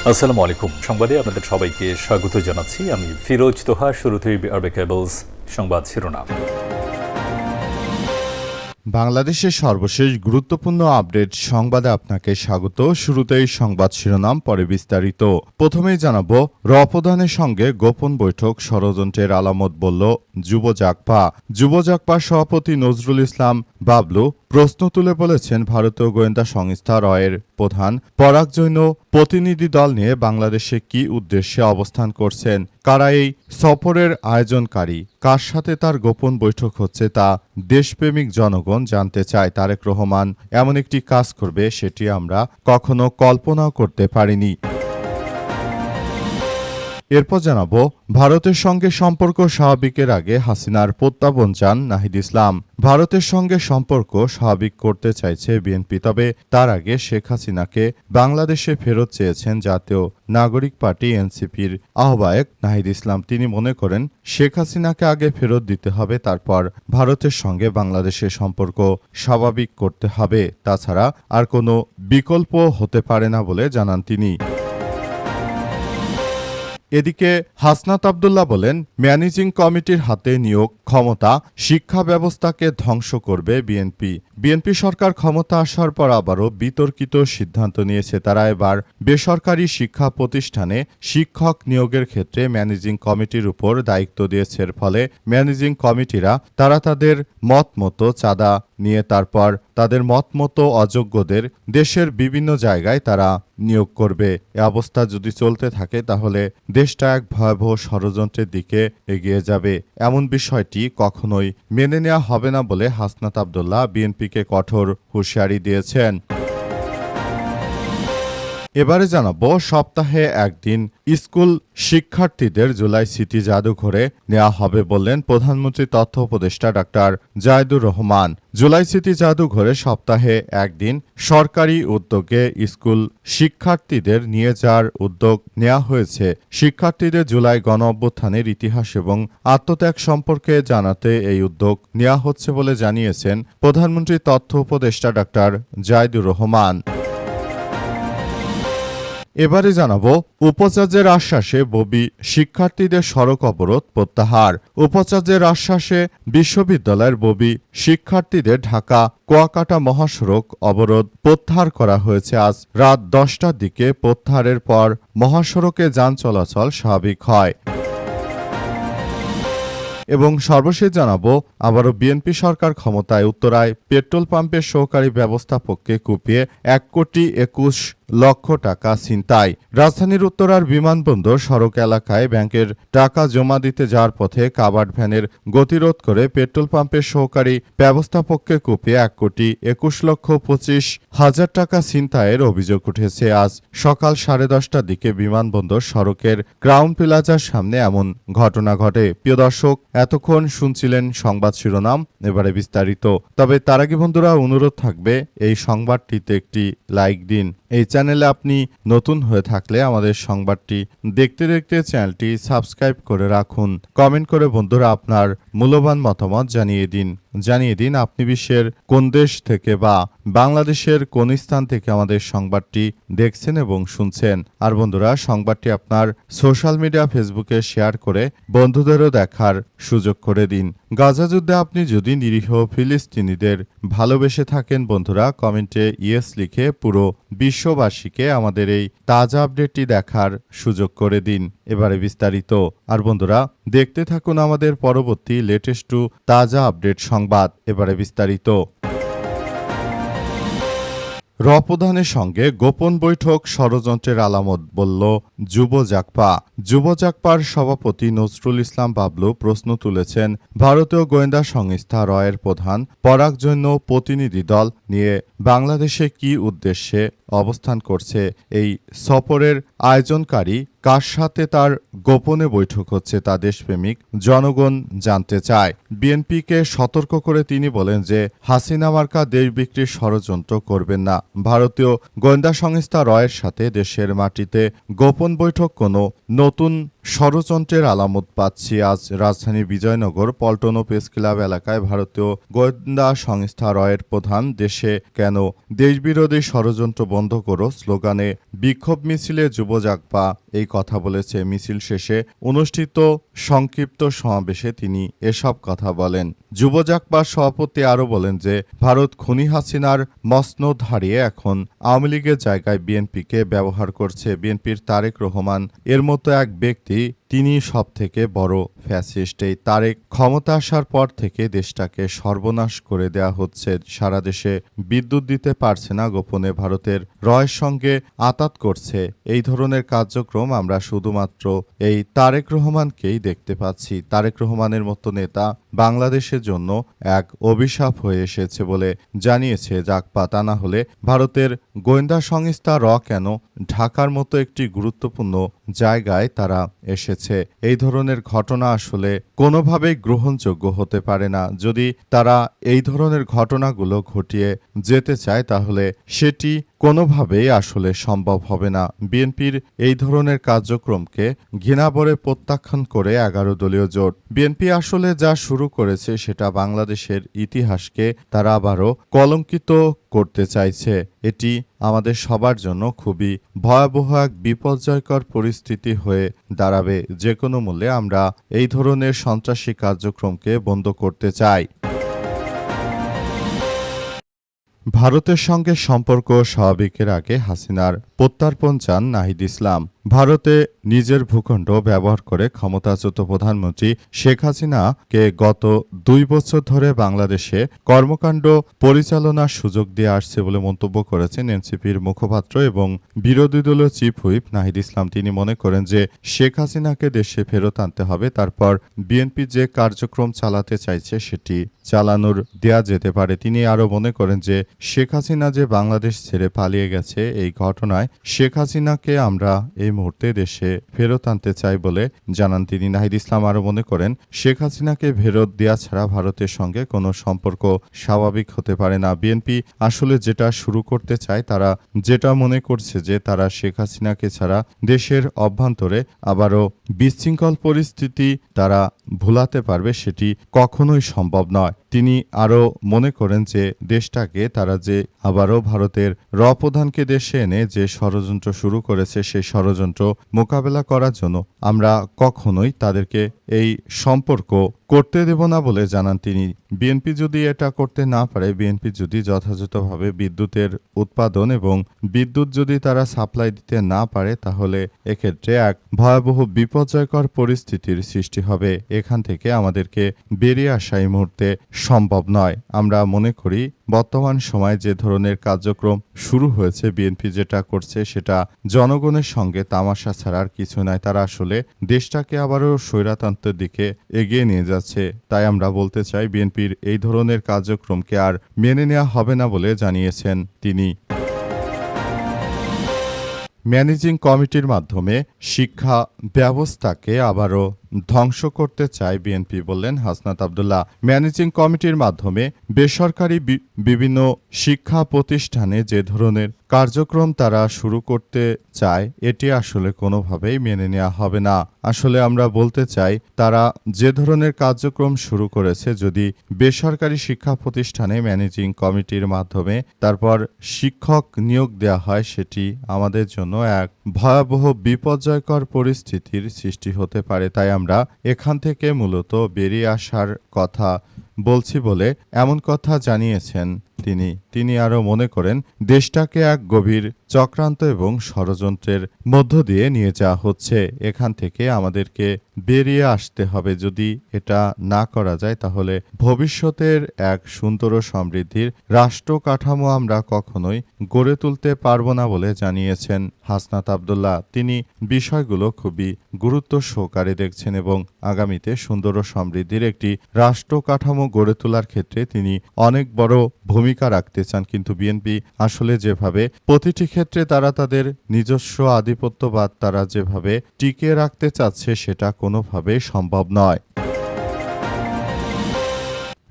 আসসালামু আলাইকুম। সংবাদে আপনাদের সবাইকে স্বাগত জানাচ্ছি। আমি ফিরোজ তোহা। শুরুতেই আরবে কেবলস সংবাদ শিরোনাম। বাংলাদেশের সর্বশেষ গুরুত্বপূর্ণ আপডেট সংবাদে আপনাকে স্বাগত। শুরুতেই সংবাদ শিরোনাম, পরে বিস্তারিত। প্রথমেই জানাবো, প্রধানের সঙ্গে গোপন বৈঠক ষড়যন্ত্রের আলামত বলল যুব জাগপা। যুব জাগপার সভাপতি নজরুল ইসলাম বাবলু প্রশ্ন তুলে বলেছেন, ভারতীয় গোয়েন্দা সংস্থা রয়ের প্রধান পরাগ জৈন প্রতিনিধি দল নিয়ে বাংলাদেশে কি উদ্দেশ্যে অবস্থান করছেন, কারা এই সফরের আয়োজনকারী, কার সাথে তার গোপন বৈঠক হচ্ছে তা দেশপ্রেমিক জনগণ জানতে চায়। তারেক রহমান এমন একটি কাজ করবে সেটি আমরা কখনো কল্পনাও করতে পারিনি। এরপর জানাবো, ভারতের সঙ্গে সম্পর্ক স্বাভাবিকের আগে হাসিনার প্রত্যাবন চান নাহিদ ইসলাম। ভারতের সঙ্গে সম্পর্ক স্বাভাবিক করতে চাইছে বিএনপি, তবে তার আগে শেখ হাসিনাকে বাংলাদেশে ফেরত চেয়েছেন জাতীয় নাগরিক পার্টি এনসিপির আহ্বায়ক নাহিদ ইসলাম। তিনি মনে করেন, শেখ হাসিনাকে আগে ফেরত দিতে হবে, তারপর ভারতের সঙ্গে বাংলাদেশের সম্পর্ক স্বাভাবিক করতে হবে। তাছাড়া আর কোনো বিকল্প হতে পারে না বলে জানান তিনি। এদিকে হাসনাত আব্দুল্লাহ বলেন, ম্যানেজিং কমিটির হাতে নিয়োগ ক্ষমতা শিক্ষা ব্যবস্থাকে ধ্বংস করবে বিএনপি। বিএনপি সরকার ক্ষমতা আসার পর আবারও বিতর্কিত সিদ্ধান্ত নিয়েছে। তারা এবার বেসরকারি শিক্ষা প্রতিষ্ঠানে শিক্ষক নিয়োগের ক্ষেত্রে ম্যানেজিং কমিটির উপর দায়িত্ব দিয়েছে। এর ফলে ম্যানেজিং কমিটিরা তাদের মত মতো চাঁদা নিয়ে তারপর তাদের মত মতো অযোগ্যদের দেশের বিভিন্ন জায়গায় তারা নিয়োগ করবে। এ অবস্থা যদি চলতে থাকে তাহলে দেশটা এক ভয়াবহ ষড়যন্ত্রের দিকে এগিয়ে যাবে। এমন বিষয়টি কখনোই মেনে নেওয়া হবে না বলে হাসনাত আব্দুল্লাহ বিএনপিকে কঠোর হুঁশিয়ারি দিয়েছেন। এবারে জানাবো, সপ্তাহে একদিন স্কুল শিক্ষার্থীদের জুলাই স্মৃতি জাদুঘরে নেওয়া হবে বললেন প্রধানমন্ত্রী তথ্য উপদেষ্টা ডাক্তার জায়েদুর রহমান। জুলাই স্মৃতি জাদুঘরে সপ্তাহে একদিন সরকারি উদ্যোগে স্কুল শিক্ষার্থীদের নিয়ে যাওয়ার উদ্যোগ নেওয়া হয়েছে। শিক্ষার্থীদের জুলাই গণ অভ্যুত্থানের ইতিহাস এবং আত্মত্যাগ সম্পর্কে জানাতে এই উদ্যোগ নেওয়া হচ্ছে বলে জানিয়েছেন প্রধানমন্ত্রী তথ্য উপদেষ্টা ডাক্তার জায়েদুর রহমান। এবারে জানাবো, উপাচার্যের আশ্বাসে ববি শিক্ষার্থীদের সড়ক অবরোধ প্রত্যাহার। উপাচার্যের আশ্বাসে বিশ্ববিদ্যালয়ের ববি শিক্ষার্থীদের ঢাকা কুয়াকাটা মহাসড়ক অবরোধ প্রত্যাহার করা হয়েছে। আজ রাত 10টার দিকে প্রত্যাহারের পর মহাসড়কে যান চলাচল স্বাভাবিক হয়। এবং সর্বশেষ জানাবো, আবারও বিএনপি সরকার ক্ষমতায়, উত্তরায় পেট্রোল পাম্পের সহকারী ব্যবস্থাপককে কুপিয়ে 1,21,00,000 টাকা ছিনতাই। রাজধানীর উত্তরার বিমানবন্দর সড়ক এলাকায় ব্যাংকের টাকা জমা দিতে যাওয়ার পথে কাভার্ড ভ্যানের গতিরোধ করে পেট্রোল পাম্পের সহকারী ব্যবস্থাপককে কুপিয়ে 1,25,25,000 টাকা ছিনতাইয়ের অভিযোগ উঠেছে। আজ সকাল 10:30টার দিকে বিমানবন্দর সড়কের ক্রাউন প্লাজার সামনে এমন ঘটনা ঘটে। প্রিয় দর্শক, এতক্ষণ শুনছিলেন সংবাদ শিরোনাম, এবারে বিস্তারিত। তবে তার আগে বন্ধুরা, অনুরোধ থাকবে এই সংবাদটিতে একটি লাইক দিন। এই চ্যানেলে আপনি নতুন হয়ে থাকলে আমাদের সংবাদটি দেখতে দেখতে চ্যানেলটি সাবস্ক্রাইব করে রাখুন। কমেন্ট করে বন্ধুরা আপনার মূল্যবান মতামত জানিয়ে দিন আপনি বিশ্বের কোন দেশ থেকে বা বাংলাদেশের কোন স্থান থেকে আমাদের সংবাদটি দেখছেন এবং শুনছেন। আর বন্ধুরা, সংবাদটি আপনার সোশ্যাল মিডিয়া ফেসবুকে শেয়ার করে বন্ধুদেরও দেখার সুযোগ করে দিন। গাজা যুদ্ধে আপনি যদি নিরীহ ফিলিস্তিনিদের ভালোবেসে থাকেন বন্ধুরা, কমেন্টে ইয়েস লিখে পুরো বিশ্ববাসীকে আমাদের এই তাজা আপডেটটি দেখার সুযোগ করে দিন। এবারে বিস্তারিত। আর বন্ধুরা, দেখতে থাকুন আমাদের পরবর্তী লেটেস্ট টু তাজা আপডেট সংবাদ। এবারে বিস্তারিত। প্রধানের সঙ্গে গোপন বৈঠক ষড়যন্ত্রের আলামত বলল যুব জাগপা। যুব জাগপার সভাপতি নজরুল ইসলাম বাবলু প্রশ্ন তুলেছেন, ভারতীয় গোয়েন্দা সংস্থা রয়ের প্রধান পরাগ জৈন প্রতিনিধি দল নিয়ে বাংলাদেশে কি উদ্দেশ্যে অবস্থান করছে, এই সফরের আয়োজনকারী কার সাথে তার গোপনে বৈঠক হচ্ছে তা দেশপ্রেমিক জনগণ জানতে চায়। বিএনপিকে সতর্ক করে তিনি বলেন যে হাসিনা মার্কা দেশ বিক্রির ষড়যন্ত্র করবেন না। ভারতীয় গোয়েন্দা সংস্থা রয়ের সাথে দেশের মাটিতে গোপন বৈঠক কোনো নতুন ষড়যন্ত্রের আলামত পাচ্ছি। আজ রাজধানী বিজয়নগর পল্টন ও প্রেস ক্লাব এলাকায় ভারতীয় গোয়েন্দা সংস্থা রয়ের প্রধান দেশে কেন দেশবিরোধী ষড়যন্ত্র বন্ধ করো স্লোগানে বিক্ষোভ মিছিলে যুব জাগপা এই কথা বলেছে। মিছিল শেষে অনুষ্ঠিত সংক্ষিপ্ত সমাবেশে তিনি এসব কথা বলেন। যুব জাগপার সভাপতি আরও বলেন যে ভারত খুনি হাসিনার মসনদ হারিয়ে এখন আওয়ামী লীগের জায়গায় বিএনপিকে ব্যবহার করছে। বিএনপির তারেক রহমান এর মতো এক ব্যক্তি, তিনি সবথেকে বড় ফ্যাসিস্ট। এই তারেক ক্ষমতা আসার পর থেকে দেশটাকে সর্বনাশ করে দেয়া হচ্ছে। সারা দেশে বিদ্যুৎ দিতে পারছে না, গোপনে ভারতের রয়ের সঙ্গে আতাত করছে। এই ধরনের কার্যক্রম আমরা শুধুমাত্র এই তারেক রহমানকেই দেখতে পাচ্ছি। তারেক রহমানের মতো নেতা বাংলাদেশের জন্য এক অভিশাপ হয়ে এসেছে বলে জানিয়েছে জাগপা। তা না হলে ভারতের গোয়েন্দা সংস্থা র কেন ঢাকার মতো একটি গুরুত্বপূর্ণ জায়গায় তারা এসেছে? এই ধরনের ঘটনা আসলে কোনোভাবেই গ্রহণযোগ্য হতে পারে না। যদি তারা এই ধরনের ঘটনাগুলো ঘটিয়ে যেতে চায় তাহলে সেটি কোনোভাবেই আসলে সম্ভব হবে না। বিএনপির এই ধরনের কার্যক্রমকে ঘৃণাভরে প্রত্যাখ্যান করে 11 দলীয় জোট বিএনপি আসলে যা শুরু করেছে সেটা বাংলাদেশের ইতিহাসকে তারা আবারও কলঙ্কিত করতে চাইছে। এটি আমাদের সবার জন্য খুবই ভয়াবহ এক বিপর্যয়কর পরিস্থিতি হয়ে দাঁড়াবে। যে কোনো মূল্যে আমরা এই ধরনের সন্ত্রাসী কার্যক্রমকে বন্ধ করতে চাই। ভারতের সঙ্গে সম্পর্ক স্বাভাবিকের আগে হাসিনার প্রত্যর্পণ চান নাহিদ ইসলাম। ভারতে নিজের ভূখণ্ড ব্যবহার করে ক্ষমতাচ্যুত প্রধানমন্ত্রী শেখ হাসিনাকে গত 2 বছর ধরে বাংলাদেশে কর্মকাণ্ড পরিচালনার সুযোগ দিয়ে আসছে বলে মন্তব্য করেছেন এনসিপির মুখপাত্র এবং বিরোধী দলীয় চিফ হুইপ নাহিদ ইসলাম। তিনি মনে করেন যে শেখ হাসিনাকে দেশে ফেরত আনতে হবে, তারপর বিএনপি যে কার্যক্রম চালাতে চাইছে সেটি চালানোর দেয়া যেতে পারে। তিনি আরও মনে করেন যে শেখ হাসিনা যে বাংলাদেশ ছেড়ে পালিয়ে গেছে, এই ঘটনায় শেখ হাসিনাকে আমরা এই মুহূর্তে দেশে ফেরত আনতে চাই বলে জানান তিনি। নাহিদ ইসলাম আরও মনে করেন শেখ হাসিনাকে ফেরত দেয়া ছাড়া ভারতের সঙ্গে কোনো সম্পর্ক স্বাভাবিক হতে পারে না। বিএনপি আসলে যেটা শুরু করতে চায়, তারা যেটা মনে করছে যে তারা শেখ হাসিনাকে ছাড়া দেশের অভ্যন্তরে আবারও বিশৃঙ্খল পরিস্থিতি তারা ভুলাতে পারবে, সেটি কখনোই সম্ভব নয়। তিনি আরও মনে করেন যে দেশটাকে তারা যে আবারও ভারতের প্রধানকে দেশে এনে যে ষড়যন্ত্র শুরু করেছে, সেই ষড়যন্ত্র মোকাবেলা করার জন্য আমরা কখনোই তাদেরকে এই সম্পর্ক করতে দেব না বলে জানান তিনি। বিএনপি যদি এটা করতে না পারে, বিএনপি যদি যথাযথভাবে বিদ্যুতের উৎপাদন এবং বিদ্যুৎ যদি তারা সাপ্লাই দিতে না পারে, তাহলে এক্ষেত্রে এক ভয়াবহ বিপর্যয়কর পরিস্থিতির সৃষ্টি হবে। এখান থেকে আমাদেরকে বেরিয়ে আসা এই মুহূর্তে সম্ভব নয়। আমরা মনে করি বর্তমান সময়ে যে ধরনের কার্যক্রম শুরু হয়েছে, বিএনপি যেটা করছে সেটা জনগণের সঙ্গে তামাশা ছাড়ার কিছু নয়। তারা আসলে দেশটাকে আবারও স্বৈরতন্ত্রের দিকে এগিয়ে নিয়ে যাচ্ছে। তাই আমরা বলতে চাই বিএনপির এই ধরনের কার্যক্রমকে আর মেনে নেওয়া হবে না বলে জানিয়েছেন তিনি। ম্যানেজিং কমিটির মাধ্যমে শিক্ষা ব্যবস্থাকে আবারও ধ্বংস করতে চায় বিএনপি, বললেন হাসনাত আব্দুল্লাহ। ম্যানেজিং কমিটির মাধ্যমে বেসরকারি বিভিন্ন শিক্ষা প্রতিষ্ঠানে যে ধরনের কার্যক্রম তারা শুরু করতে চায়, এটি আসলে কোনোভাবেই মেনে নেওয়া হবে না। আসলে আমরা বলতে চাই তারা যে ধরনের কার্যক্রম শুরু করেছে, যদি বেসরকারি শিক্ষা প্রতিষ্ঠানে ম্যানেজিং কমিটির মাধ্যমে তারপর শিক্ষক নিয়োগ দেওয়া হয়, সেটি আমাদের জন্য এক ভয়াবহ বিপর্যয়কর পরিস্থিতির সৃষ্টি হতে পারে। তাই আমরা এখান থেকে মূলত বেরিয়ে আসার কথা বলছি বলে এমন কথা জানিয়েছেন তিনি আরও মনে করেন দেশটাকে এক গভীর চক্রান্ত এবং ষড়যন্ত্রের মধ্য দিয়ে নিয়ে যাওয়া হচ্ছে। এখান থেকে আমাদেরকে বেরিয়ে আসতে হবে। যদি এটা না করা যায়, তাহলে ভবিষ্যতের এক সুন্দর ও সমৃদ্ধির রাষ্ট্র কাঠামো আমরা কখনোই গড়ে তুলতে পারবো না বলে জানিয়েছেন হাসনাত আব্দুল্লাহ। তিনি বিষয়গুলো খুবই গুরুত্ব সহকারে দেখছেন এবং আগামীতে সুন্দর ও সমৃদ্ধির একটি রাষ্ট্র কাঠামো গড়ে তোলার ক্ষেত্রে তিনি অনেক বড় ভূমিকা রাখতে চান। কিন্তু বিএনপি আসলে যেভাবে প্রতিটি ক্ষেত্রে তারা তাদের নিজস্ব আধিপত্যবাদ তারা যেভাবে টিকিয়ে রাখতে চাচ্ছে, সেটা কোনোভাবেই সম্ভব নয়।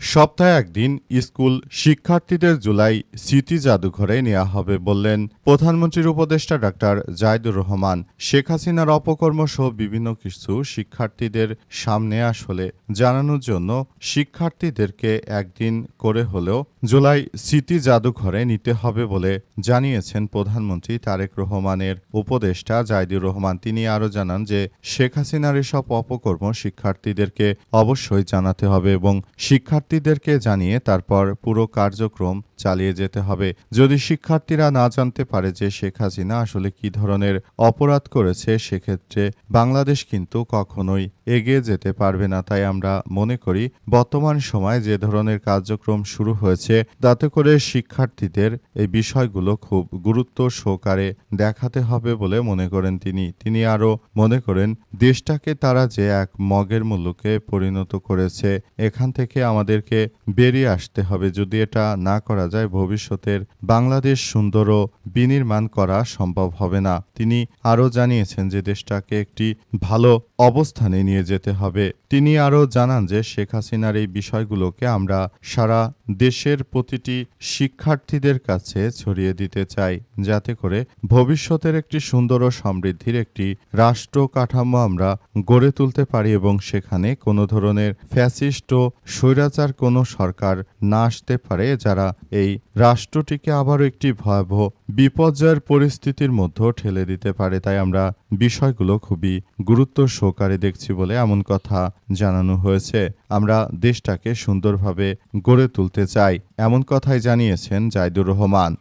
সপ্তাহে একদিন স্কুল শিক্ষার্থীদের জুলাই স্মৃতি জাদুঘরে নেওয়া হবে বললেন প্রধানমন্ত্রীর উপদেষ্টা ডাক্তার জাহিদুর রহমান। শেখ হাসিনার অপকর্ম সহ বিভিন্ন কিছু শিক্ষার্থীদের সামনে আসলে জানানোর জন্য শিক্ষার্থীদেরকে একদিন করে হলেও জুলাই স্মৃতি জাদুঘরে নিতে হবে বলে জানিয়েছেন প্রধানমন্ত্রী তারেক রহমানের উপদেষ্টা জাহিদুর রহমান। তিনি আরও জানান যে শেখ হাসিনার এসব অপকর্ম শিক্ষার্থীদেরকে অবশ্যই জানাতে হবে এবং শিক্ষার্থীদেরকে জানিয়ে তারপর পুরো কার্যক্রম চালিয়ে যেতে হবে। যদি শিক্ষার্থীরা না জানতে পারে যে শেখ হাসিনা আসলে কী ধরনের অপরাধ করেছে, সেক্ষেত্রে বাংলাদেশ কিন্তু কখনোই এগিয়ে যেতে পারবে না। তাই আমরা মনে করি বর্তমান সময়ে যে ধরনের কার্যক্রম শুরু হয়েছে তাতে করে শিক্ষার্থীদের এই বিষয়গুলো খুব গুরুত্ব সহকারে দেখাতে হবে বলে মনে করেন তিনি আরও মনে করেন দেশটাকে তারা যে এক মগের মুলুকে পরিণত করেছে, এখান থেকে আমাদেরকে বেরিয়ে আসতে হবে। যদি এটা না করা যায় ভবিষ্যতের বাংলাদেশ সুন্দর ও বিনির্মাণ করা সম্ভব হবে না। তিনি আরও জানিয়েছেন যে দেশটাকে একটি ভালো অবস্থানে নিয়ে যেতে হবে। তিনি আরও জানান যে শেখ হাসিনার এই বিষয়গুলোকে আমরা সারা দেশের প্রতিটি শিক্ষার্থীদের কাছে ছড়িয়ে দিতে চাই, যাতে করে ভবিষ্যতের একটি সুন্দর ও সমৃদ্ধির একটি রাষ্ট্র কাঠামো আমরা গড়ে তুলতে পারি এবং সেখানে কোনো ধরনের ফ্যাসিস্ট ও স্বৈরাচার কোনো সরকার না আসতে পারে, যারা এই রাষ্ট্রটিকে আবারও একটি ভয়াবহ বিপর্যয়ের পরিস্থিতির মধ্যে ঠেলে দিতে পারে। তাই আমরা বিষয়গুলো খুবই গুরুত্ব সহকারে দেখছি বলে এমন কথা জানানো হয়েছে। আমরা দেশটাকে সুন্দরভাবে গড়ে তুলতে চাই, এমন কথাই জানিয়েছেন জাহিদুর রহমান।